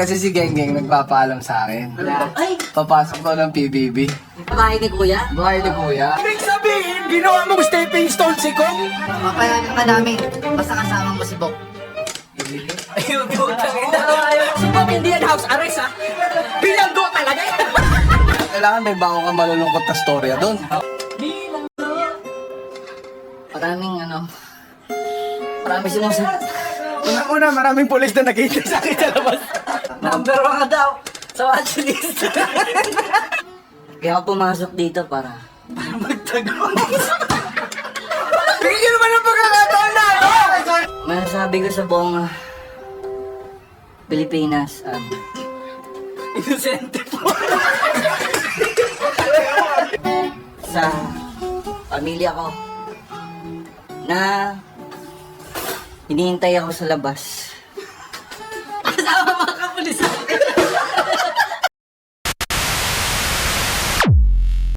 Kasi si Genggeng nagpapaalam sa akin. Ay, Papasok daw ng PBB. bahay ni kuya. Bahay ni Kuya. Ibig sabihin, ginawa mong stepping stone si Kong? Papayagan ka namin. Basta kasama mo si Bok. Ayun, putang ina. Subok hindi yan house arrest ha. Bilanggo talaga yan. Kailangan may bago kang malulungkot na storya doon. Marami sumusunod. Una-una, maraming pulis na nakita sa akin sa labas. Number 1 ka daw sa watchlist. Kaya ako pumasok dito para Magtago. Bigyan naman ng pagkakataon na ako. masasabi ko sa buong Pilipinas. Inosente po. Sa pamilya ko na hinihintay ako sa labas. Kasama mo